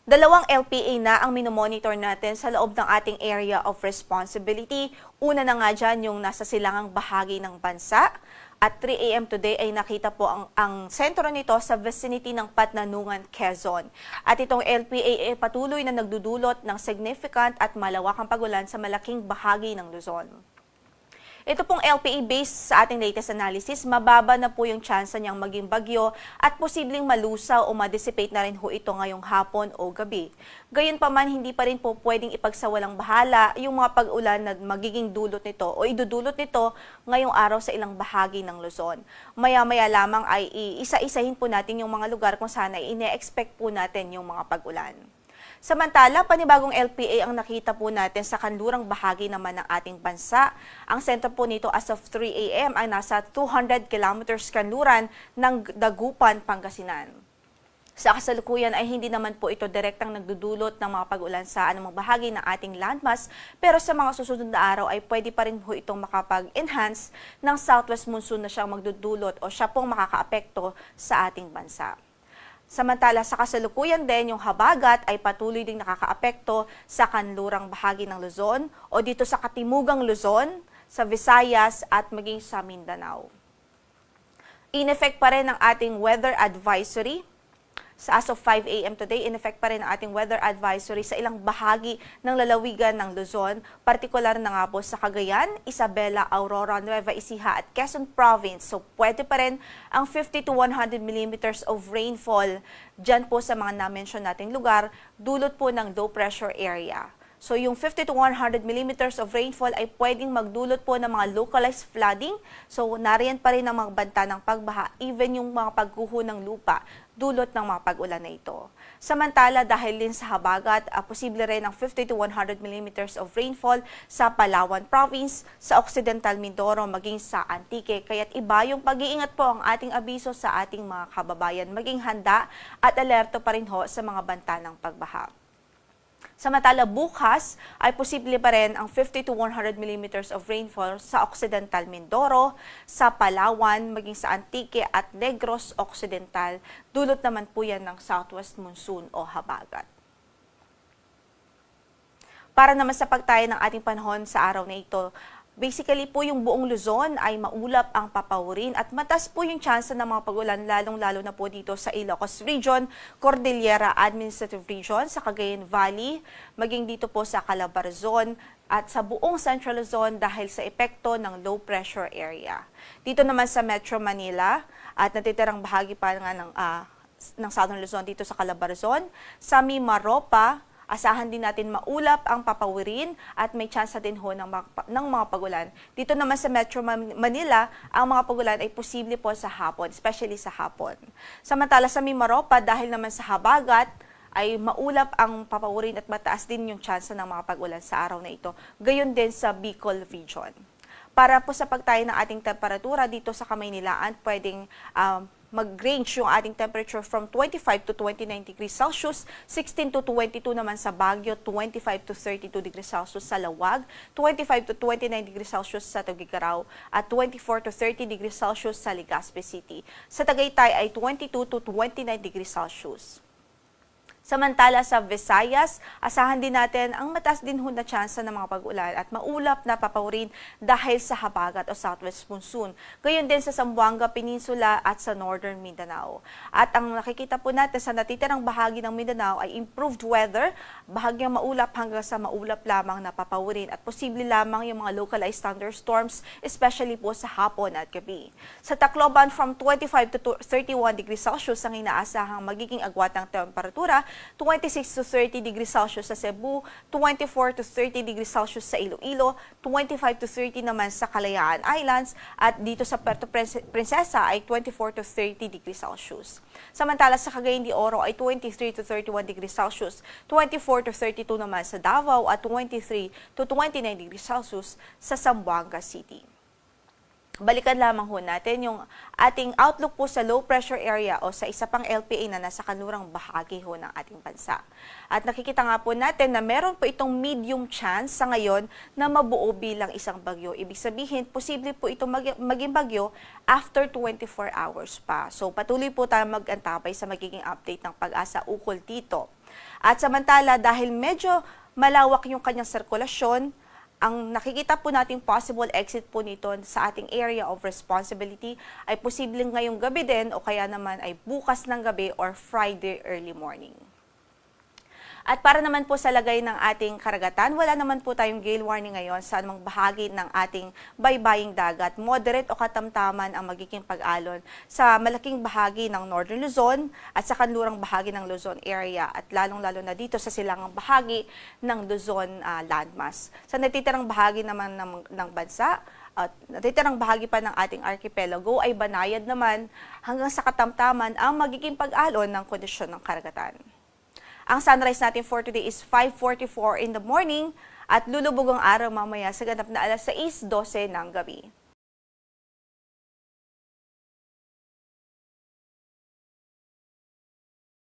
Dalawang LPA na ang minomonitor natin sa loob ng ating area of responsibility. Una na nga dyan yung nasa silangang bahagi ng bansa. At 3 a.m. today ay nakita po ang sentro nito sa vicinity ng Patnanungan, Quezon. At itong LPA ay patuloy na nagdudulot ng significant at malawakang pagulan sa malaking bahagi ng Luzon. Ito pong LPA based sa ating latest analysis, mababa na po yung tsansa niyang maging bagyo at posibleng malusaw o ma-dissipate na rin ho ito ngayong hapon o gabi. Gayunpaman, hindi pa rin po pwedeng ipagsawalang bahala yung mga pag-ulan na magiging dulot nito o idudulot nito ngayong araw sa ilang bahagi ng Luzon. Maya-maya lamang ay isa-isahin po natin yung mga lugar kung saan ay ine-expect po natin yung mga pag-ulan. Samantala, panibagong LPA ang nakita po natin sa kanlurang bahagi naman ng ating bansa. Ang sentro po nito as of 3 a.m. ay nasa 200 kilometers kanluran ng Dagupan, Pangasinan. Sa kasalukuyan ay hindi naman po ito direktang nagdudulot ng mga pag-ulan sa anumang bahagi ng ating landmass, pero sa mga susunod na araw ay pwede pa rin po itong makapag-enhance ng southwest monsoon na siyang magdudulot o siya pong makakaapekto sa ating bansa. Samantala sa kasalukuyan din, yung habagat ay patuloy ding nakakaapekto sa kanlurang bahagi ng Luzon o dito sa katimugang Luzon, sa Visayas at maging sa Mindanao. In-effect pa rin ang ating weather advisory. As of 5 a.m. today, in-effect pa rin ang ating weather advisory sa ilang bahagi ng lalawigan ng Luzon, partikular na nga po sa Cagayan, Isabela, Aurora, Nueva Ecija at Quezon Province. So pwede pa rin ang 50 to 100 millimeters of rainfall dyan po sa mga na-mention nating lugar, dulot po ng low pressure area. So yung 50 to 100 millimeters of rainfall ay pwedeng magdulot po ng mga localized flooding. So nariyan pa rin ang mga banta ng pagbaha, even yung mga pagguho ng lupa, dulot ng mga pag-ulan na ito. Samantala, dahil din sa habagat, posible rin ang 50 to 100 millimeters of rainfall sa Palawan Province, sa Occidental Mindoro, maging sa Antique. Kaya't iba yung pag-iingat po ang ating abiso sa ating mga kababayan. Maging handa at alerto pa rin ho sa mga banta ng pagbaha. Samantala, bukas ay posible pa rin ang 50 to 100 millimeters of rainfall sa Occidental Mindoro, sa Palawan, maging sa Antique at Negros Occidental. Dulot naman po yan ng southwest monsoon o habagat. Para naman sa pagtaya ng ating panahon sa araw na ito, basically po yung buong Luzon ay maulap ang papawirin at mataas po yung tsansa ng mga pag-ulan lalong-lalo na po dito sa Ilocos Region, Cordillera Administrative Region, sa Cagayan Valley, maging dito po sa Calabarzon at sa buong Central Luzon dahil sa epekto ng low pressure area. Dito naman sa Metro Manila at natitirang bahagi pa nga ng Southern Luzon dito sa Calabarzon, sa Mimaropa, asahan din natin maulap ang papawirin at may tsansa din ho ng mga pagulan. Dito naman sa Metro Manila, ang mga pagulan ay posible po sa hapon, especially sa hapon. Samantala sa Mimaropa, dahil naman sa habagat, ay maulap ang papawirin at mataas din yung tsansa ng mga pagulan sa araw na ito. Gayon din sa Bicol Region. Para po sa pagtayo ng ating temperatura dito sa Kamaynilaan, pwedeng mag-range yung ating temperature from 25 to 29 degrees Celsius, 16 to 22 naman sa Baguio, 25 to 32 degrees Celsius sa Lawag, 25 to 29 degrees Celsius sa Tuguegarao, at 24 to 30 degrees Celsius sa Legazpi City. Sa Tagaytay ay 22 to 29 degrees Celsius. Samantala sa Visayas, asahan din natin ang mataas din ho na tsansa ng mga pag-ulan at maulap na papawirin dahil sa habagat o southwest monsoon. Gayon din sa Zamboanga Peninsula at sa Northern Mindanao. At ang nakikita po natin sa natitirang bahagi ng Mindanao ay improved weather, bahagyang maulap hanggang sa maulap lamang na papawirin at posible lamang yung mga localized thunderstorms, especially po sa hapon at gabi. Sa Tacloban, from 25 to 31 degrees Celsius ang inaasahang magiging agwat ng temperatura, 26 to 30 degrees Celsius sa Cebu, 24 to 30 degrees Celsius sa Iloilo, 25 to 30 naman sa Kalayaan Islands, at dito sa Puerto Princesa ay 24 to 30 degrees Celsius. Samantala sa Cagayan de Oro ay 23 to 31 degrees Celsius, 24 to 32 naman sa Davao at 23 to 29 degrees Celsius sa Zamboanga City. Balikan lamang ho natin yung ating outlook po sa low pressure area o sa isa pang LPA na nasa kanlurang bahagi ho ng ating bansa. At nakikita nga po natin na meron po itong medium chance sa ngayon na mabuo bilang isang bagyo. Ibig sabihin, posible po itong maging bagyo after 24 hours pa. So patuloy po tayo mag-antabay sa magiging update ng Pag-asa ukol dito. At samantala, dahil medyo malawak yung kanyang sirkulasyon, ang nakikita po nating possible exit po nito sa ating area of responsibility ay posibleng ngayong gabi din o kaya naman ay bukas ng gabi or Friday early morning. At para naman po sa lagay ng ating karagatan, wala naman po tayong gale warning ngayon sa anumang bahagi ng ating baybaying dagat. Moderate o katamtaman ang magiging pag-alon sa malaking bahagi ng Northern Luzon at sa kanlurang bahagi ng Luzon area at lalong-lalo na dito sa silangang bahagi ng Luzon landmass. Sa natitirang bahagi naman ng bansa, at natitirang bahagi pa ng ating archipelago ay banayad naman hanggang sa katamtaman ang magiging pag-alon ng kondisyon ng karagatan. Ang sunrise natin for today is 5:44 in the morning at lulubog ang araw mamaya sa ganap na 6:12 ng gabi.